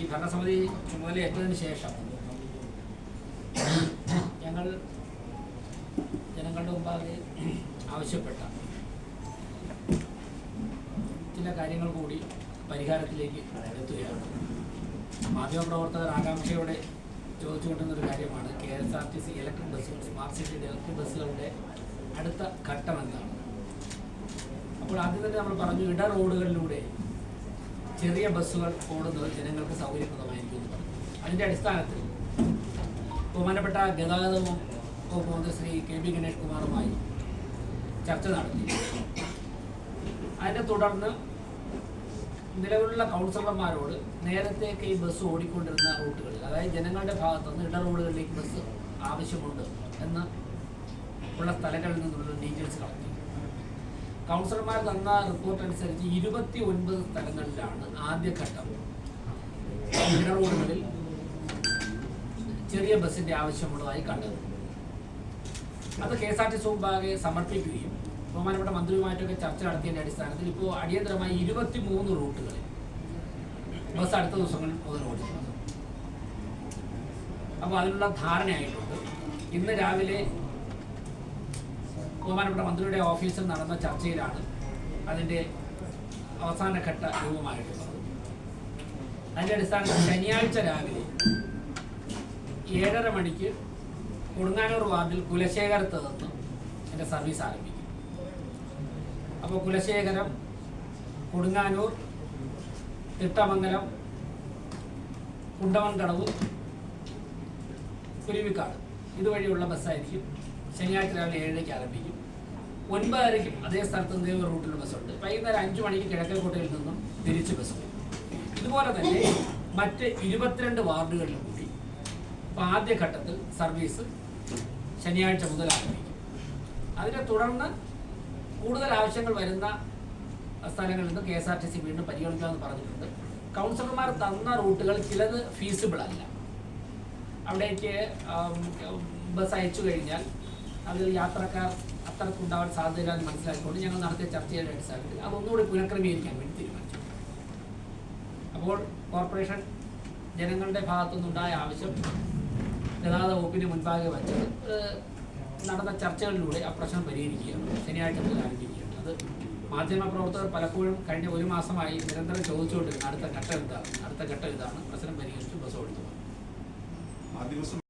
ഈ ഭരണസമിതി ചുമതലയേറ്റതിന് ശേഷം ഞങ്ങൾ ജനങ്ങളുടെ മുമ്പാകെ ആവശ്യപ്പെട്ട ചില കാര്യങ്ങൾ കൂടി പരിഹാരത്തിലേക്ക് എത്തുകയാണ്. മാധ്യമപ്രവർത്തകർ ആകാംക്ഷയോടെ ചോദിച്ചുകൊണ്ടിരുന്നൊരു കാര്യമാണ് KSRTC ഇലക്ട്രിക് ബസ്സുകൾ, സ്മാർട്ട് സിറ്റിയുടെ ഇലക്ട്രിക് ബസ്സുകളുടെ അടുത്ത ഘട്ടം എന്താണ്. അപ്പോൾ ആദ്യം തന്നെ നമ്മൾ പറഞ്ഞു, ഇട റോഡുകളിലൂടെ ചെറിയ ബസ്സുകൾ ഓടുന്നത് ജനങ്ങൾക്ക് സൗകര്യപ്രദമായിരിക്കും എന്ന് പറഞ്ഞു. അതിൻ്റെ അടിസ്ഥാനത്തിൽ ബഹുമാനപ്പെട്ട ഗതാഗത വകുപ്പ് മന്ത്രി ശ്രീ KB ഗണേഷ് കുമാറുമായി ചർച്ച നടത്തി. അതിനെ തുടർന്ന് നിലവിലുള്ള കൗൺസിലർമാരോട് നേരത്തേക്ക് ഈ ബസ് ഓടിക്കൊണ്ടിരുന്ന റൂട്ടുകളിൽ, അതായത് ജനങ്ങളുടെ ഭാഗത്തുനിന്ന് ഇട റോഡുകളിലേക്ക് ബസ് ആവശ്യമുണ്ട് എന്ന് ഉള്ള സ്ഥലങ്ങളിൽ നിന്നുള്ള ഡീറ്റെയിൽസ് കളക്ട് ചെയ്തു. കൗൺസിലർമാർ തന്ന റിപ്പോർട്ട് അനുസരിച്ച് 29 സ്ഥലങ്ങളിലാണ് ആദ്യഘട്ടം ഇട റോഡുകളിൽ ചെറിയ ബസ്സിൻ്റെ ആവശ്യമുള്ളതായി കണ്ടത്. അത് KSRTC മുമ്പാകെ സമർപ്പിക്കുകയും ബഹുമാനപ്പെട്ട മന്ത്രിയുമായിട്ടൊക്കെ ചർച്ച നടത്തിയതിൻ്റെ അടിസ്ഥാനത്തിൽ ഇപ്പോൾ അടിയന്തരമായി 23 റൂട്ടുകളിൽ ബസ് അടുത്ത ദിവസങ്ങളിൽ മുതൽ ഓടിക്കുന്നത്. അപ്പോൾ അതിനുള്ള ധാരണയായിട്ടുണ്ട്. ഇന്ന് രാവിലെ ബഹുമാനപ്പെട്ട മന്ത്രിയുടെ ഓഫീസിൽ നടന്ന ചർച്ചയിലാണ് അതിൻ്റെ അവസാനഘട്ട രൂപമായിട്ടുള്ളത്. അതിൻ്റെ അടിസ്ഥാനത്തിൽ ശനിയാഴ്ച രാവിലെ 7:30 മണിക്ക് കൊടുങ്ങാനൂർ വാർഡിൽ കുലശേഖരത്ത് നിന്ന് എൻ്റെ സർവീസ് ആരംഭിക്കും. അപ്പോൾ കുലശേഖരം, കൊടുങ്ങാനൂർ, തിട്ടമംഗലം, കുണ്ടമൺകടവ്, കുരുവിക്കാട് ഇതുവഴിയുള്ള ബസ്സായിരിക്കും ശനിയാഴ്ച രാവിലെ 7:00 ആരംഭിക്കും. 9:30 അതേ സ്ഥലത്ത് നിന്ന് ഒരു റൂട്ടിൽ ബസ്സുണ്ട്. വൈകുന്നേരം 5 മണിക്ക് കിഴക്കേക്കോട്ടയിൽ നിന്നും തിരിച്ച് ബസ് വരും. ഇതുപോലെ തന്നെ മറ്റ് 22 വാർഡുകളിൽ കൂടി ഇപ്പോൾ ആദ്യഘട്ടത്തിൽ സർവീസ് ശനിയാഴ്ച മുതൽ ആരംഭിക്കും. അതിനെ തുടർന്ന് കൂടുതൽ ആവശ്യങ്ങൾ വരുന്ന സ്ഥലങ്ങളിൽ നിന്ന് KSRTC വീണ്ടും പരിഗണിക്കാമെന്ന് പറഞ്ഞിട്ടുണ്ട്. കൗൺസിലർമാർ തന്ന റൂട്ടുകൾ ചിലത് ഫീസിബിൾ അല്ല. അവിടേക്ക് ബസ് അയച്ചു കഴിഞ്ഞാൽ അതിൽ യാത്രക്കാർ അത്തരത്തിലുണ്ടാവാൻ സാധ്യതയില്ല എന്ന് മനസ്സിലാക്കിക്കൊണ്ട് ഞങ്ങൾ നടത്തിയ ചർച്ചയുടെ അടിസ്ഥാനത്തിൽ അതൊന്നുകൂടി പുനഃക്രമീകരിക്കാൻ വേണ്ടി തീരുമാനിച്ചു. അപ്പോൾ കോർപ്പറേഷൻ ജനങ്ങളുടെ ഭാഗത്തുനിന്നുണ്ടായ ആവശ്യം ഗതാഗത വകുപ്പിന് മുൻപാകെ വച്ചത് നടന്ന ചർച്ചകളിലൂടെ ആ പ്രശ്നം പരിഹരിക്കുകയാണ്. ശനിയാഴ്ച മുതൽ ആരംഭിക്കുകയാണ്. അത് മാധ്യമപ്രവർത്തകർ പലപ്പോഴും കഴിഞ്ഞ 1 മാസമായി നിരന്തരം ചോദിച്ചുകൊണ്ടിരുന്നു, അടുത്ത ഘട്ടം ഇതാണ്, പ്രശ്നം പരിഹരിച്ചു ബസ് ഓടിച്ചു.